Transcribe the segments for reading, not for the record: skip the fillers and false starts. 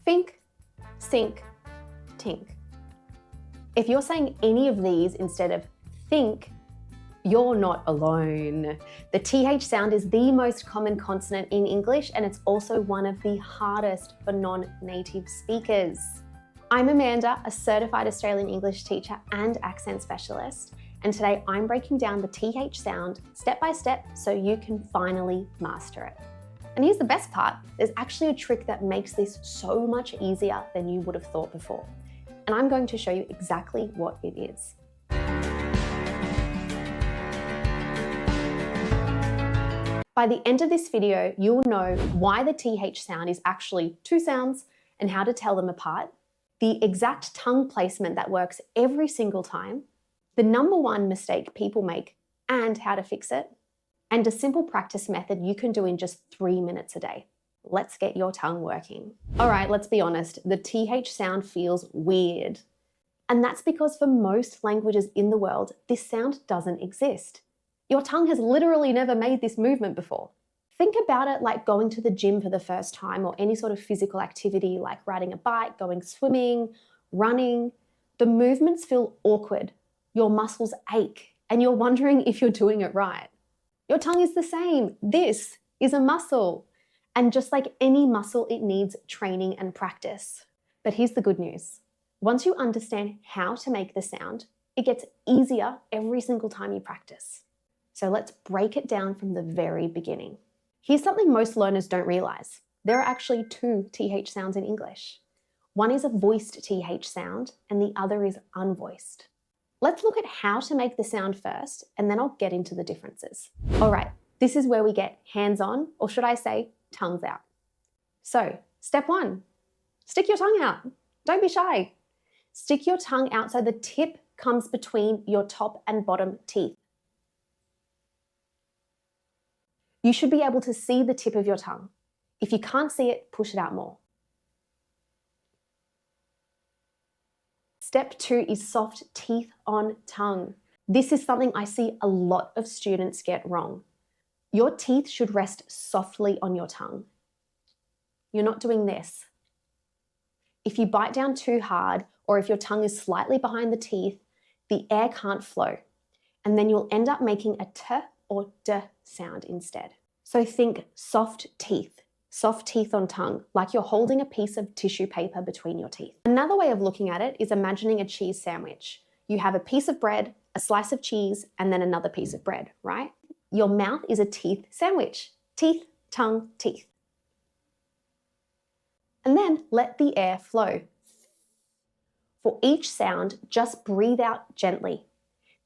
fink, sink, tink. If you're saying any of these instead of think, you're not alone. The TH sound is the most common consonant in English, and it's also one of the hardest for non-native speakers. I'm Amanda, a certified Australian English teacher and accent specialist, and today I'm breaking down the TH sound step by step so you can finally master it. And here's the best part, there's actually a trick that makes this so much easier than you would have thought before. And I'm going to show you exactly what it is. By the end of this video, you'll know why the TH sound is actually two sounds and how to tell them apart, the exact tongue placement that works every single time, the number one mistake people make and how to fix it, and a simple practice method you can do in just 3 minutes a day. Let's get your tongue working. All right, let's be honest, the TH sound feels weird. And that's because for most languages in the world, this sound doesn't exist. Your tongue has literally never made this movement before. Think about it like going to the gym for the first time or any sort of physical activity like riding a bike, going swimming, running. The movements feel awkward, your muscles ache, and you're wondering if you're doing it right. Your tongue is the same. This is a muscle. And just like any muscle, it needs training and practice. But here's the good news. Once you understand how to make the sound, it gets easier every single time you practice. So let's break it down from the very beginning. Here's something most learners don't realize. There are actually two TH sounds in English. One is a voiced TH sound and the other is unvoiced. Let's look at how to make the sound first, and then I'll get into the differences. All right, this is where we get hands-on, or should I say, tongues out. So, step one, stick your tongue out. Don't be shy. Stick your tongue out so the tip comes between your top and bottom teeth. You should be able to see the tip of your tongue. If you can't see it, push it out more. Step two is soft teeth on tongue. This is something I see a lot of students get wrong. Your teeth should rest softly on your tongue. You're not doing this. If you bite down too hard, or if your tongue is slightly behind the teeth, the air can't flow, and then you'll end up making a t or d sound instead. So think soft teeth on tongue, like you're holding a piece of tissue paper between your teeth. Another way of looking at it is imagining a cheese sandwich. You have a piece of bread, a slice of cheese, and then another piece of bread, right? Your mouth is a teeth sandwich. Teeth, tongue, teeth. And then let the air flow. For each sound, just breathe out gently.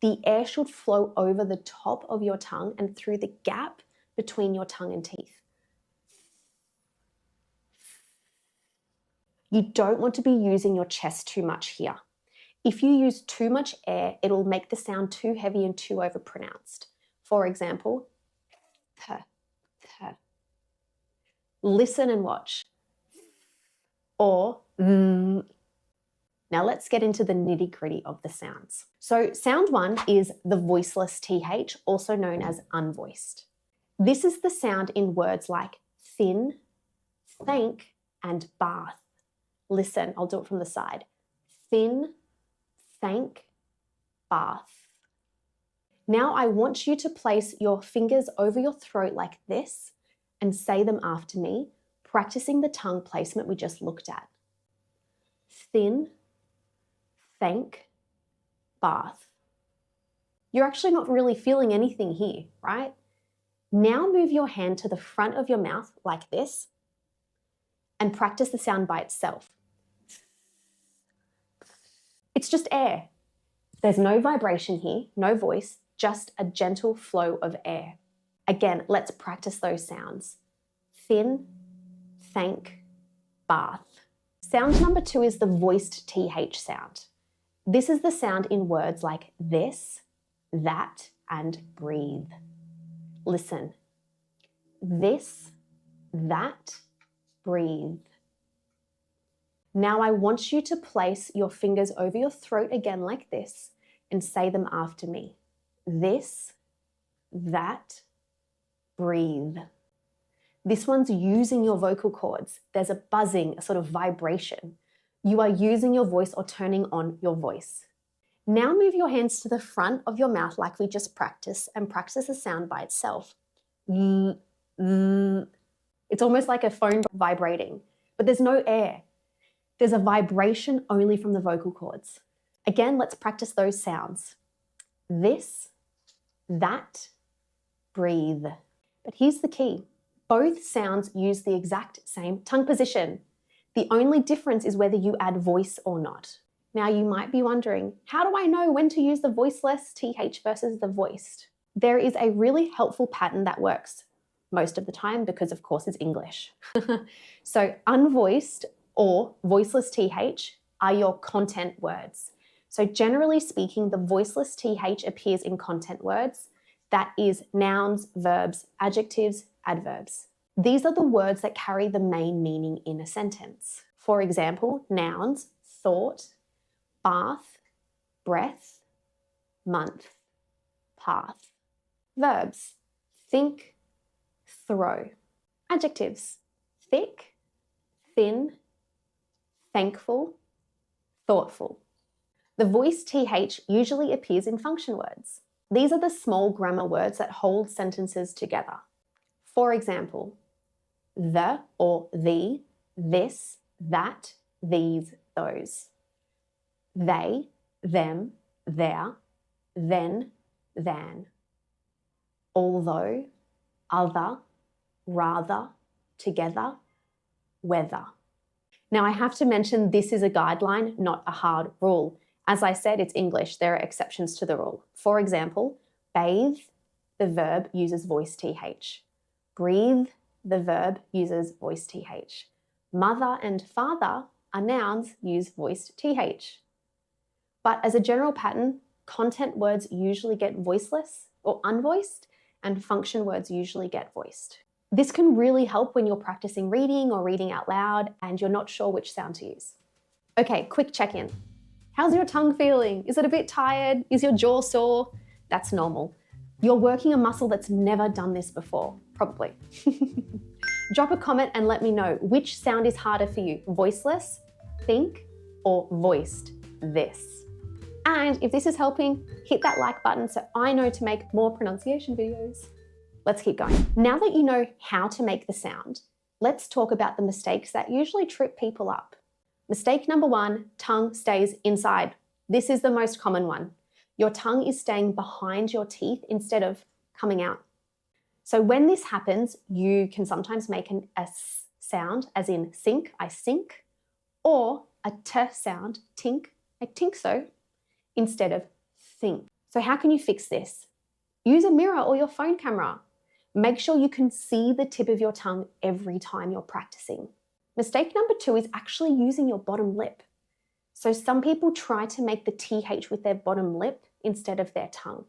The air should flow over the top of your tongue and through the gap between your tongue and teeth. You don't want to be using your chest too much here. If you use too much air, it'll make the sound too heavy and too overpronounced. For example, th, th. Listen and watch. Or Now let's get into the nitty-gritty of the sounds. So sound one is the voiceless TH, also known as unvoiced. This is the sound in words like thin, thank, and bath. Listen, I'll do it from the side. Thin, thank, bath. Now I want you to place your fingers over your throat like this and say them after me, practicing the tongue placement we just looked at. Thin, thank, bath. You're actually not really feeling anything here, right? Now move your hand to the front of your mouth like this and practice the sound by itself. It's just air. There's no vibration here, no voice, just a gentle flow of air. Again, let's practice those sounds. Thin, thank, bath. Sound number two is the voiced TH sound. This is the sound in words like this, that, and breathe. Listen. This, that, breathe. Now I want you to place your fingers over your throat again like this and say them after me. This, that, breathe. This one's using your vocal cords. There's a buzzing, a sort of vibration. You are using your voice or turning on your voice. Now move your hands to the front of your mouth like we just practiced and practice the sound by itself. It's almost like a phone vibrating, but there's no air. There's a vibration only from the vocal cords. Again, let's practice those sounds. This, that, breathe. But here's the key. Both sounds use the exact same tongue position. The only difference is whether you add voice or not. Now you might be wondering, how do I know when to use the voiceless TH versus the voiced? There is a really helpful pattern that works most of the time because of course it's English. So unvoiced or voiceless TH are your content words. So generally speaking, the voiceless TH appears in content words. That is nouns, verbs, adjectives, adverbs. These are the words that carry the main meaning in a sentence. For example, nouns, thought, bath, breath, month, path. Verbs, think, throw. Adjectives, thick, thin, thankful, thoughtful. The voiced TH usually appears in function words. These are the small grammar words that hold sentences together. For example, the or the, this, that, these, those. They, them, their, then, than. Although, other, rather, together, whether. Now I have to mention this is a guideline, not a hard rule. As I said, it's English. There are exceptions to the rule. For example, bathe, the verb uses voiced TH. Breathe, the verb uses voiced TH. Mother and father are nouns, use voiced TH. But as a general pattern, content words usually get voiceless or unvoiced, and function words usually get voiced. This can really help when you're practicing reading or reading out loud and you're not sure which sound to use. Okay, quick check-in. How's your tongue feeling? Is it a bit tired? Is your jaw sore? That's normal. You're working a muscle that's never done this before, probably. Drop a comment and let me know which sound is harder for you, voiceless, think, or voiced, this. And if this is helping, hit that like button so I know to make more pronunciation videos. Let's keep going. Now that you know how to make the sound, let's talk about the mistakes that usually trip people up. Mistake number 1, tongue stays inside. This is the most common one. Your tongue is staying behind your teeth instead of coming out. So when this happens, you can sometimes make a S sound, as in sink, I sink, or a T sound, tink, I tink so, instead of think. So how can you fix this? Use a mirror or your phone camera. Make sure you can see the tip of your tongue every time you're practicing. Mistake number 2 is actually using your bottom lip. So some people try to make the TH with their bottom lip instead of their tongue.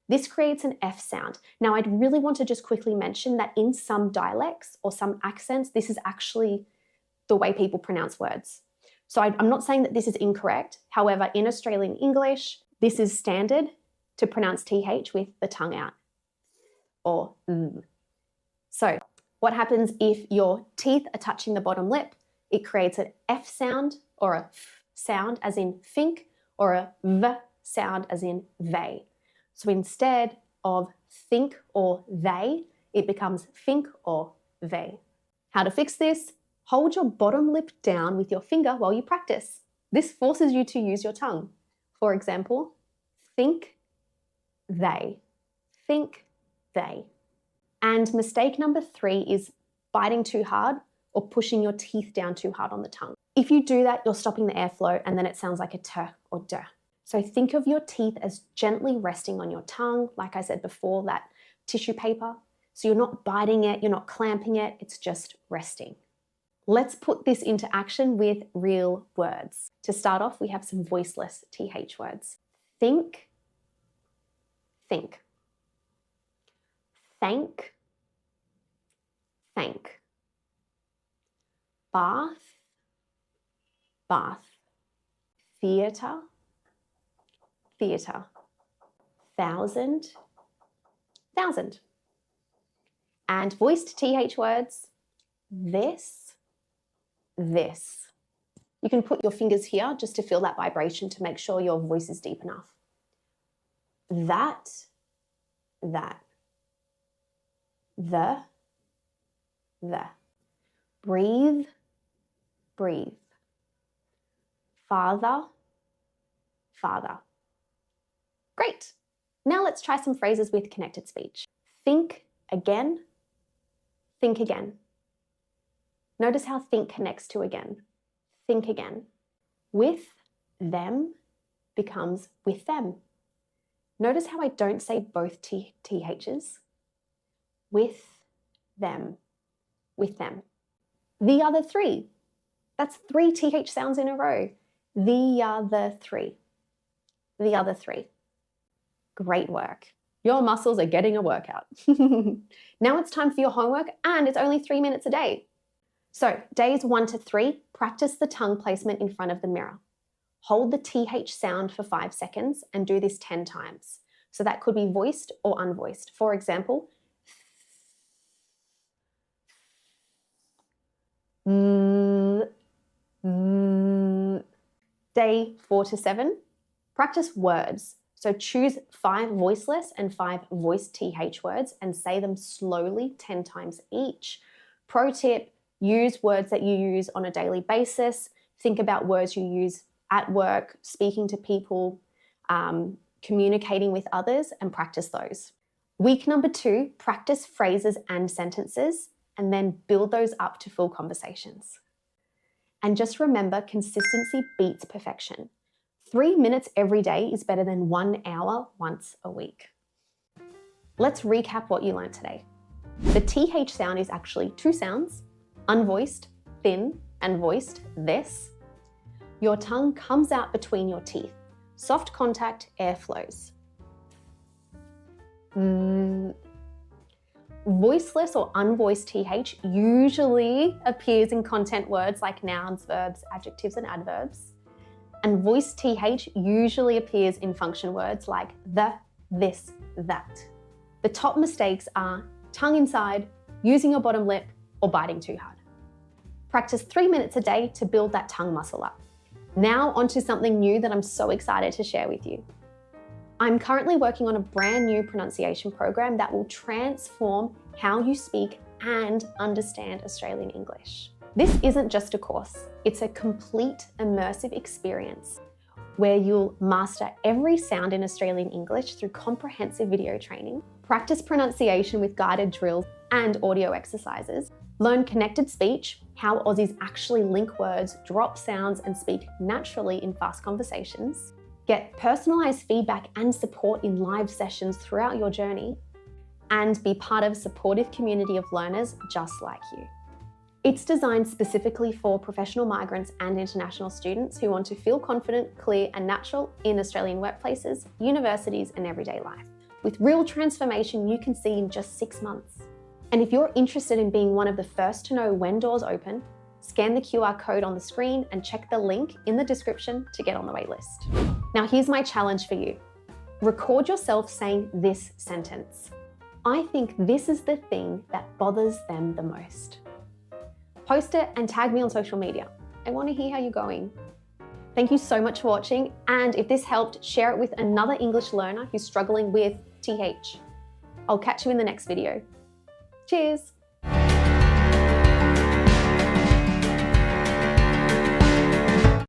This creates an F sound. Now I'd really want to just quickly mention that in some dialects or some accents, this is actually the way people pronounce words. So I'm not saying that this is incorrect. However, in Australian English, this is standard to pronounce TH with the tongue out, or So what happens if your teeth are touching the bottom lip? It creates an F sound or a F sound as in fink, or a V sound as in they. So instead of think or they, it becomes fink or they. How to fix this? Hold your bottom lip down with your finger while you practice. This forces you to use your tongue. For example, think, they. Think, they. And mistake number 3 is biting too hard or pushing your teeth down too hard on the tongue. If you do that, you're stopping the airflow and then it sounds like a T or D. So think of your teeth as gently resting on your tongue, like I said before, that tissue paper. So you're not biting it, you're not clamping it, it's just resting. Let's put this into action with real words. To start off, we have some voiceless TH words. Think, think. Thank, thank. Bath, bath. Theatre, theatre. Thousand, thousand. And voiced TH words, this. You can put your fingers here just to feel that vibration to make sure your voice is deep enough. That. The. Breathe. Father. Great. Now let's try some phrases with connected speech. Think again. Notice how think connects to again. Think again. With them becomes with them. Notice how I don't say both THs. With them. The other three. That's 3 TH sounds in a row. The other three. Great work. Your muscles are getting a workout. Now it's time for your homework, and it's only 3 minutes a day. So days 1 to 3, practice the tongue placement in front of the mirror. Hold the TH sound for 5 seconds and do this 10 times. So that could be voiced or unvoiced. For example, Day 4 to 7, practice words. So choose 5 voiceless and 5 voiced TH words and say them slowly 10 times each. Pro tip, use words that you use on a daily basis. Think about words you use at work, speaking to people, communicating with others, and practice those. Week number 2, practice phrases and sentences, and then build those up to full conversations. And just remember, consistency beats perfection. 3 minutes every day is better than 1 hour once a week. Let's recap what you learned today. The TH sound is actually 2 sounds, unvoiced, thin, and voiced, this. Your tongue comes out between your teeth. Soft contact, air flows. Voiceless or unvoiced TH usually appears in content words like nouns, verbs, adjectives, and adverbs. And voiced TH usually appears in function words like the, this, that. The top mistakes are tongue inside, using your bottom lip, or biting too hard. Practice 3 minutes a day to build that tongue muscle up. Now onto something new that I'm so excited to share with you. I'm currently working on a brand new pronunciation program that will transform how you speak and understand Australian English. This isn't just a course, it's a complete immersive experience where you'll master every sound in Australian English through comprehensive video training, practice pronunciation with guided drills and audio exercises, learn connected speech, how Aussies actually link words, drop sounds, and speak naturally in fast conversations, get personalized feedback and support in live sessions throughout your journey, and be part of a supportive community of learners just like you. It's designed specifically for professional migrants and international students who want to feel confident, clear, and natural in Australian workplaces, universities, and everyday life, with real transformation you can see in just 6 months. And if you're interested in being one of the first to know when doors open, scan the QR code on the screen and check the link in the description to get on the wait list. Now here's my challenge for you. Record yourself saying this sentence. I think this is the thing that bothers them the most. Post it and tag me on social media. I want to hear how you're going. Thank you so much for watching, and if this helped, share it with another English learner who's struggling with TH. I'll catch you in the next video. Cheers!